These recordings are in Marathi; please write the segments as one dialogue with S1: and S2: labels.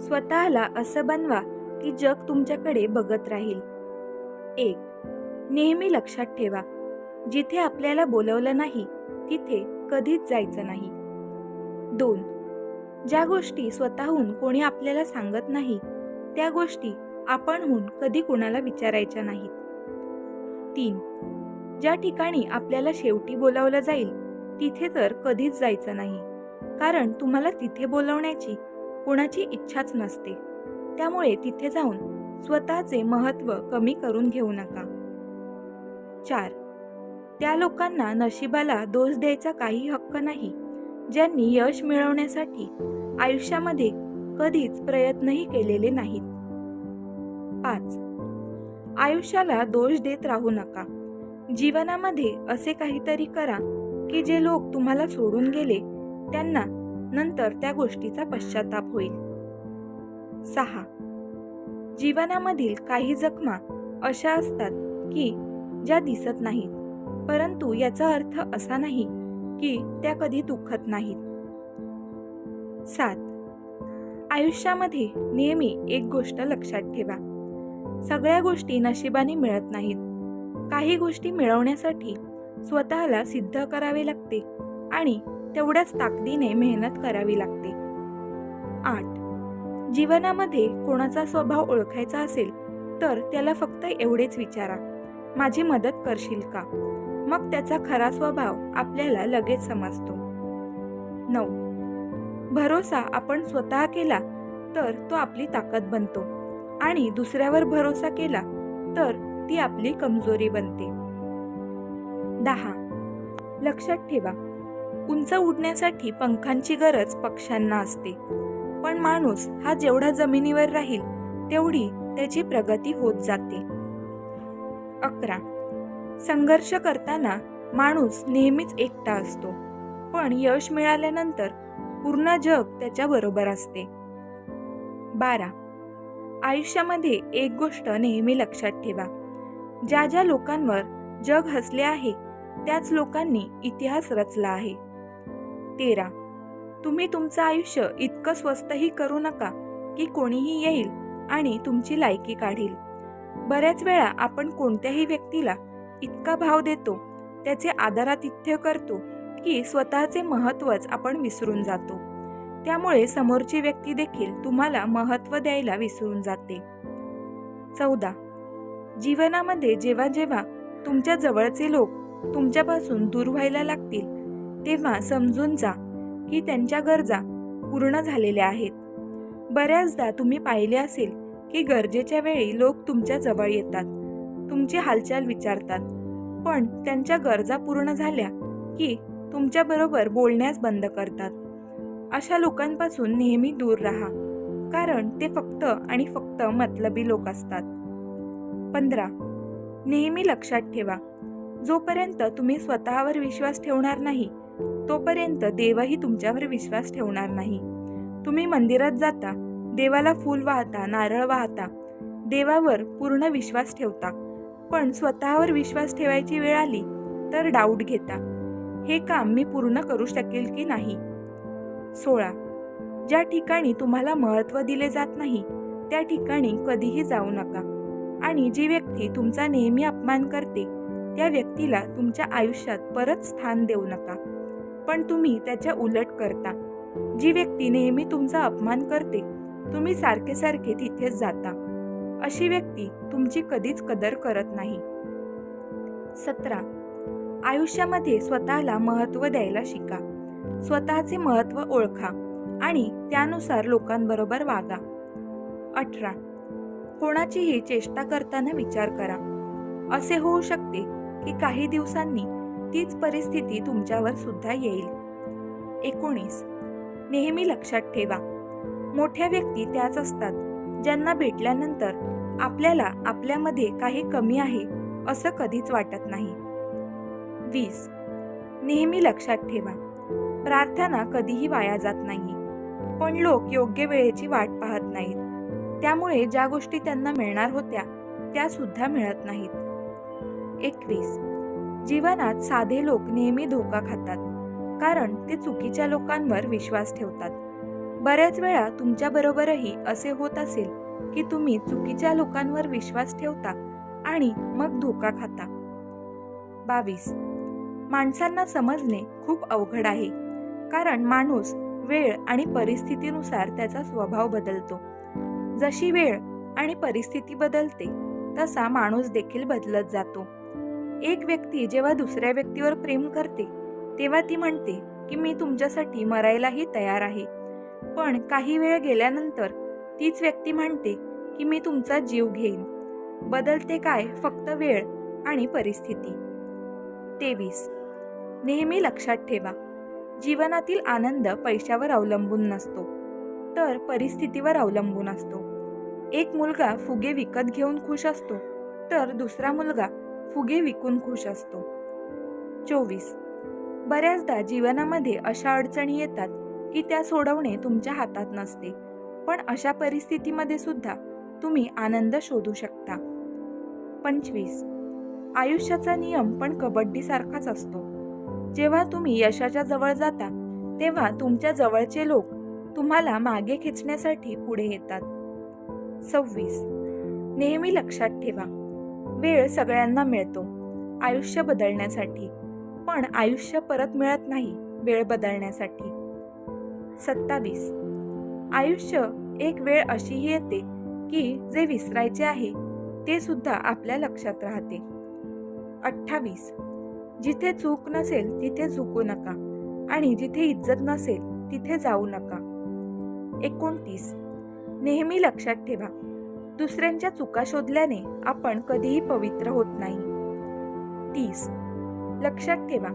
S1: स्वतःला असं बनवा की जग तुमच्याकडे बघत राहील. 1. नेहमी लक्षात ठेवा, जिथे आपल्याला बोलवलं नाही तिथे कधीच जायचं नाही. 2. ज्या गोष्टी स्वतःहून कोणी आपल्याला सांगत नाही त्या गोष्टी आपणहून कधी कोणाला विचारायच्या नाहीत. 3. ज्या ठिकाणी आपल्याला शेवटी बोलावलं जाईल तिथे तर कधीच जायचं नाही, कारण तुम्हाला तिथे बोलवण्याची कोणाची इच्छाच नसते. त्यामुळे तिथे जाऊन स्वतःचे महत्त्व कमी करून घेऊ नका. 4. त्या लोकांना नशिबाला दोष द्यायचा काही हक्क नाही ज्यांनी यश मिळवण्यासाठी आयुष्यामध्ये कधीच प्रयत्नही केलेले नाहीत. 5. आयुष्याला दोष देत राहू नका. जीवनामध्ये असे काहीतरी करा की जे लोक तुम्हाला सोडून गेले त्यांना नंतर त्या गोष्टीचा पश्चाताप होईल. 6. जीवनामधील काही जखमा अशा असतात की ज्या दिसत नाहीत, परंतु याचा अर्थ असा नाही की त्या कधी दुखत नाहीत. 7. आयुष्यामध्ये नेहमी एक गोष्ट लक्षात ठेवा, सगळ्या गोष्टी नशिबाने मिळत नाहीत. काही गोष्टी मिळवण्यासाठी स्वतःला सिद्ध करावे लागते आणि तेवढ्याच ताकदीने मेहनत करावी लागते. 8. जीवनामध्ये कोणाचा स्वभाव ओळखायचा असेल तर त्याला फक्त एवढेच विचारा, माझी मदत करशील का? मग त्याचा खरा स्वभाव आपल्याला लगेच समजतो. 9. भरोसा आपण स्वतः केला तर तो आपली ताकद बनतो आणि दुसऱ्यावर भरोसा केला तर ती आपली कमजोरी बनते. 10. लक्षात ठेवा, उंच उडण्यासाठी पंखांची गरज पक्ष्यांना असते, पण माणूस हा जेवढा जमिनीवर राहील तेवढी त्याची प्रगती होत जाते. 11. संघर्ष करताना माणूस नेहमीच एकटा असतो, पण यश मिळाल्यानंतर पूर्ण जग त्याच्या बरोबर असते. 12. आयुष्यामध्ये एक गोष्ट नेहमी लक्षात ठेवा, ज्या ज्या लोकांवर जग हसले आहे त्याच लोकांनी इतिहास रचला आहे. 13. तुम्ही तुमचं आयुष्य इतकं स्वस्तही करू नका की कोणीही येईल आणि तुमची लायकी काढील. बऱ्याच वेळा आपण कोणत्याही व्यक्तीला इतका भाव देतो, त्याचे आदरातिथ्य करतो की स्वतःचे महत्त्वच आपण विसरून जातो. त्यामुळे समोरची व्यक्ती देखील तुम्हाला महत्त्व द्यायला विसरून जाते. 14. जीवनामध्ये जेव्हा जेव्हा तुमच्या जवळचे लोक तुमच्यापासून दूर व्हायला लागतील तेव्हा समजून जा की त्यांच्या गरजा पूर्ण झालेल्या आहेत. बऱ्याचदा तुम्ही पाहिले असेल की गरजेच्या वेळी लोक तुमच्या जवळ येतात, तुमची हालचाल विचारतात, पण त्यांच्या गरजा पूर्ण झाल्या की तुमच्याबरोबर बोलण्यास बंद करतात. अशा लोकांपासून नेहमी दूर राहा, कारण ते फक्त आणि फक्त मतलबी लोक असतात. 15. नेहमी लक्षात ठेवा, जोपर्यंत तुम्ही स्वतःवर विश्वास ठेवणार नाही तोपर्यंत देवही तुमच्यावर विश्वास ठेवणार नाही. तुम्ही मंदिरात जाता, देवाला फूल वाहता, नारळ वाहता, देवावर पूर्ण विश्वास ठेवता, पण स्वतःवर विश्वास ठेवायची वेळ आली तर डाऊट घेता, हे काम मी पूर्ण करू शकेल की नाही. 16. ज्या ठिकाणी तुम्हाला महत्त्व दिले जात नाही त्या ठिकाणी कधीही जाऊ नका, आणि जी व्यक्ती तुमचा नेहमी अपमान करते त्या व्यक्तीला तुमच्या आयुष्यात परत स्थान देऊ नका, पण तुम्ही त्याच्या उलट करता. जी व्यक्ती नेहमी तुमचा अपमान करते तुम्ही सारखे सारखे तिथेच जाता, अशी व्यक्ती तुमची कधीच कदर करत नाही. 17. आयुष्यामध्ये स्वतःला महत्त्व द्यायला शिका. स्वतःचे महत्त्व ओळखा आणि त्यानुसार लोकांबरोबर वागा. 18. कोणाचीही चेष्टा करताना विचार करा. असे होऊ शकते की काही दिवसांनी तीच परिस्थिती तुमच्यावर सुद्धा येईल. 19. नेहमी लक्षात ठेवा, मोठ्या व्यक्ती त्याच असतात ज्यांना भेटल्यानंतर आपल्याला आपल्यामध्ये काही कमी आहे असं कधीच वाटत नाही. 20. नेहमी लक्षात ठेवा, प्रार्थना कधीही वाया जात नाही, पण लोक योग्य वेळेची वाट पाहत नाहीत. त्यामुळे ज्या गोष्टी त्यांना मिळणार होत्या त्या सुद्धा मिळत नाहीत. 21. जीवनात साधे लोक नेहमी धोका खातात, कारण ते चुकीच्या लोकांवर विश्वास ठेवतात. बऱ्याच वेळा तुमच्याबरोबरही असे होत असेल की तुम्ही चुकीच्या लोकांवर विश्वास ठेवता आणि मग धोका खाता. 22. माणसांना समजणे खूप अवघड आहे, कारण माणूस वेळ आणि परिस्थितीनुसार त्याचा स्वभाव बदलतो. जशी वेळ आणि परिस्थिती बदलते तसा माणूस देखील बदलत जातो. एक व्यक्ती जेव्हा दुसऱ्या व्यक्तीवर प्रेम करते तेव्हा ती म्हणते की मी तुमच्यासाठी मरायलाही तयार आहे. पण काही वेळ गेल्यानंतर तीच व्यक्ती म्हणते की मी तुमचा जीव घेईन. बदलते काय? फक्त वेळ आणि परिस्थिती. 23. नेहमी लक्षात ठेवा, जीवनातील आनंद पैशावर अवलंबून नसतो, तर परिस्थितीवर अवलंबून असतो. एक मुलगा फुगे विकत घेऊन खुश असतो, तर दुसरा मुलगा फुगे विकून खुश असतो. 24. बऱ्याचदा जीवनामध्ये अशा अडचणी येतात की त्या सोडवणे तुमच्या हातात नसते, पण अशा परिस्थितीमध्ये सुद्धा तुम्ही आनंद शोधू शकता. 25. आयुष्याचा नियम पण कबड्डीसारखाच असतो. जेव्हा तुम्ही यशाच्या जवळ जाता तेव्हा तुमच्या जवळचे लोक तुम्हाला मागे खेचण्यासाठी पुढे येतात. 26. नेहमी लक्षात ठेवा, वेळ सगळ्यांना मिळतो आयुष्य बदलण्यासाठी, पण आयुष्य परत मिळत नाही वेळ बदलण्यासाठी. 27. आयुष्य एक वेळ अशीही येते की जे विसरायचे आहे ते सुद्धा आपल्या लक्षात राहते. 28. जिथे चूक नसेल तिथे झुकू नका आणि जिथे इज्जत नसेल तिथे जाऊ नका. 29. नेहमी लक्षात ठेवा, दुसऱ्यांच्या चुका शोधल्याने आपण कधीही पवित्र होत नाही. 30. लक्षात ठेवा,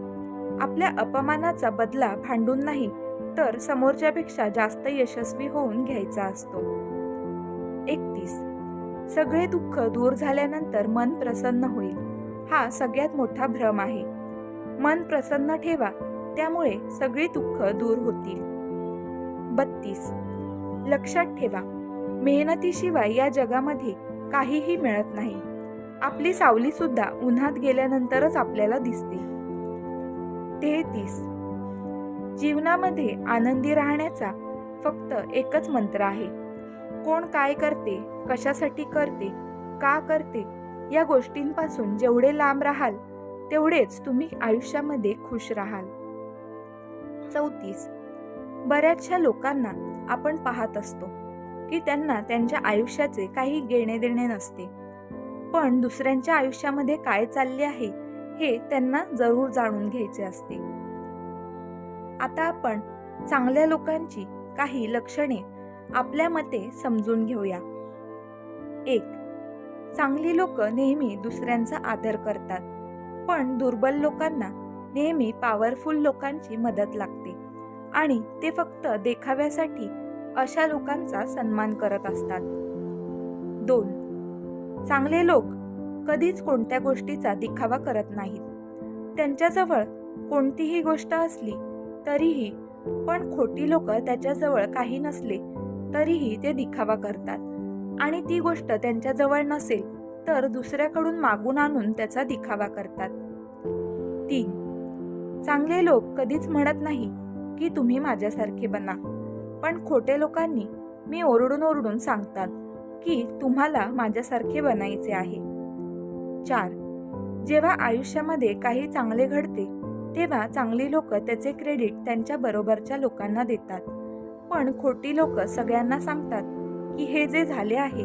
S1: आपल्या अपमानाचा बदला भांडून नाही तर समोरच्यापेक्षा जास्त यशस्वी होऊन घ्यायचा असतो. 31. सगळे दुःख दूर झाल्यानंतर मन प्रसन्न होईल, हा सगळ्यात मोठा भ्रम आहे. मन प्रसन्न ठेवा, त्यामुळे सगळी दुःख दूर होतील. 32. लक्षात ठेवा, मेहनतीशिवाय या जगामध्ये काहीही मिळत नाही. आपली सावली सुद्धा उन्हात गेल्यानंतरच आपल्याला दिसते. 33. जीवनामध्ये आनंदी राहण्याचा फक्त एकच मंत्र आहे. कोण काय करते, कशासाठी करते, का करते या गोष्टींपासून जेवढे लांब राहाल तेवढेच तुम्ही आयुष्यामध्ये खुश राहाल. 34. बऱ्याचशा लोकांना आपण पाहत असतो की त्यांना त्यांच्या आयुष्याचे काही घेणे देणे नसते, पण दुसऱ्यांच्या आयुष्यामध्ये काय चालले आहे हे त्यांना जरूर जाणून घ्यायचे असते. आता आपण चांगल्या लोकांची काही लक्षणे आपल्या मते समजून घेऊया. 1. चांगली लोक नेहमी दुसऱ्यांचा आदर करतात, पण दुर्बल लोकांना नेहमी पॉवरफुल लोकांची मदत लागते आणि ते फक्त देखाव्यासाठी अशा लोकांचा सन्मान करत असतात. 2. चांगले लोक कधीच कोणत्या गोष्टीचा दिखावा करत नाहीत. त्यांच्याजवळ कोणतीही गोष्ट असली तरीही, पण खोटी लोक त्याच्याजवळ काही नसले तरीही ते दिखावा करतात आणि ती गोष्ट त्यांच्याजवळ नसेल तर दुसऱ्याकडून मागून आणून त्याचा दिखावा करतात. 3. चांगले लोक कधीच म्हणत नाही की तुम्ही माझ्यासारखे बना, पण खोटे लोकांनी मी ओरडून ओरडून सांगतात की तुम्हाला माझ्यासारखे बनायचे आहे. 4. जेव्हा आयुष्यामध्ये काही चांगले घडते तेव्हा चांगली लोक त्याचे क्रेडिट त्यांच्या बरोबरच्या लोकांना देतात, पण खोटी लोक सगळ्यांना सांगतात की हे जे झाले आहे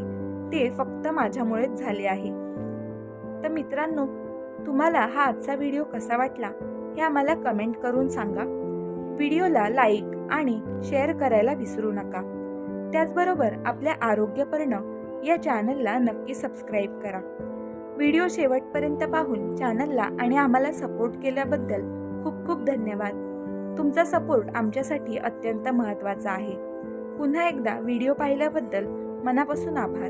S1: ते फक्त माझ्यामुळेच झाले आहे. तर मित्रांनो, तुम्हाला हा आजचा व्हिडिओ कसा वाटला हे आम्हाला कमेंट करून सांगा. व्हिडिओला लाईक आणि शेअर करायला विसरू नका. त्याचबरोबर आपल्या आरोग्यपूर्ण या चॅनलला नक्की सबस्क्राईब करा. व्हिडिओ शेवटपर्यंत पाहून चॅनलला आणि आम्हाला सपोर्ट केल्याबद्दल खूप खूप धन्यवाद. तुमचा सपोर्ट आमच्यासाठी अत्यंत महत्त्वाचा आहे. पुन्हा एकदा व्हिडिओ पाहिल्याबद्दल मनापासून आभार.